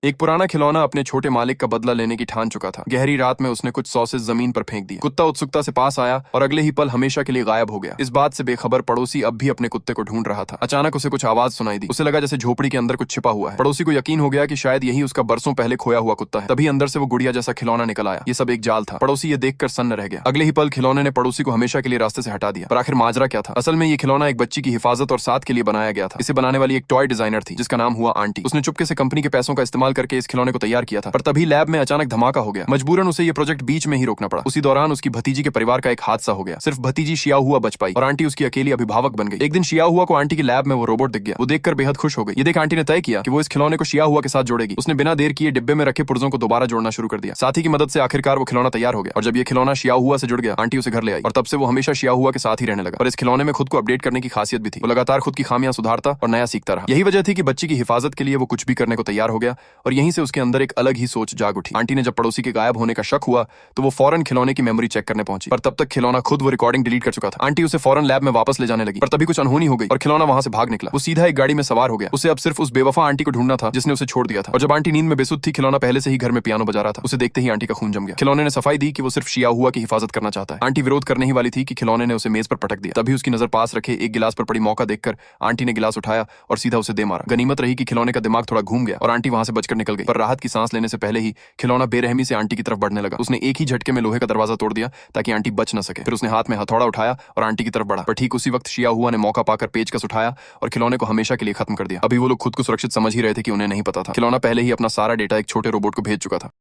एक पुराना खिलौना अपने छोटे मालिक का बदला लेने की ठान चुका था। गहरी रात में उसने कुछ सॉसेज जमीन पर फेंक दिए। कुत्ता उत्सुकता से पास आया और अगले ही पल हमेशा के लिए गायब हो गया। इस बात से बेखबर पड़ोसी अब भी अपने कुत्ते को ढूंढ रहा था। अचानक उसे कुछ आवाज सुनाई दी। उसे लगा जैसे झोपड़ी के अंदर कुछ छिपा हुआ है। पड़ोसी को यकीन हो गया कि शायद यही उसका बरसों पहले खोया हुआ कुत्ता है। तभी अंदर से वो गुड़िया जैसा खिलौना निकल आया। ये सब एक जाल था। पड़ोसी ये देखकर सन्न रह गया। अगले ही पल खिलौने ने पड़ोसी को हमेशा के लिए रास्ते से हटा दिया। पर आखिर माजरा क्या था? असल में ये खिलौना एक बच्ची की हिफाजत और साथ के लिए बनाया गया था। इसे बनाने वाली एक टॉय डिजाइनर थी जिसका नाम हुआ आंटी। उसने चुपके से कंपनी के पैसों का इस्तेमाल करके इस खिलौने को तैयार किया था। पर तभी लैब में अचानक धमाका हो गया। मजबूरन उसे ये प्रोजेक्ट बीच में ही रोकना पड़ा। उसी दौरान उसकी भतीजी के परिवार का एक हादसा हो गया। सिर्फ भतीजी शिया हुआ बच पाई और आंटी उसकी अकेली अभिभावक बन गई। एक दिन शिया हुआ को आंटी की लैब में वो रोबोट दिख गया। वो देखकर बेहद खुश हो गई। ये देख आंटी ने तय किया कि वो इस खिलौने को शिया हुआ के साथ जोड़ेगी। उसने बिना देर किए डिब्बे में रखे पुर्जों को दोबारा जोड़ना शुरू कर दिया। साथी की मदद से आखिरकार वो खिलौना तैयार हो गया। और जब ये खिलौना शिया हुआ से जुड़ गया, आंटी उसे घर ले आई और तब से वो हमेशा शिया हुआ के साथ ही रहने लगा। और इस खिलौने में खुद को अपडेट करने की खासियत भी थी। वो लगातार खुद की खामियां सुधारता और नया सीखता रहा। यही वजह थी कि बच्ची की हिफाजत के लिए वो कुछ भी करने को तैयार हो गया। और यहीं से उसके अंदर एक अलग ही सोच जाग उठी। आंटी ने जब पड़ोसी के गायब होने का शक हुआ तो वो फौरन खिलौने की मेमोरी चेक करने पहुंची। पर तब तक खिलौना खुद वो रिकॉर्डिंग डिलीट कर चुका था। आंटी उसे फौरन लैब में वापस ले जाने लगी। पर तभी कुछ अनहोनी हो गई और खिलौना वहां से भाग निकला। वो सीधा एक गाड़ी में सवार हो गया। उसे अब सिर्फ उस बेवफा आंटी को ढूंढना था जिसने उसे छोड़ दिया था। और जब आंटी नींद में बेसुध थी, खिलौना पहले से ही घर में पियानो बजा रहा था। उसे देखते ही आंटी का खून जम गया। खिलौने ने सफाई दी कि वो सिर्फ शिया हुआ की हिफाजत करना चाहता है। आंटी विरोध करने ही वाली थी कि खिलौने ने उसे मेज पर पटक दिया। तभी उसकी नजर पास रखे एक गिलास पर पड़ी मौका देखकर आंटी ने गिलास उठाया और सीधा उसे दे मारा। गनीमत रही कि खिलौने का दिमाग थोड़ा घूम गया और आंटी वहां से बचकर निकल गई। पर राहत की सांस लेने से पहले ही खिलौना बेरहमी से आंटी की तरफ बढ़ने लगा। उसने एक ही झटके में लोहे का दरवाजा तोड़ दिया ताकि आंटी बच न सके। फिर उसने हाथ में हथौड़ा उठाया और आंटी की तरफ बढ़ा। पर ठीक उसी वक्त शिया हुआ ने मौका पाकर पेचकस उठाया और खिलौने को हमेशा के लिए खत्म कर दिया। अभी वो लोग खुद को सुरक्षित समझ ही रहे थे कि उन्हें नहीं पता था खिलौना पहले ही अपना सारा डेटा एक छोटे रोबोट को भेज चुका था।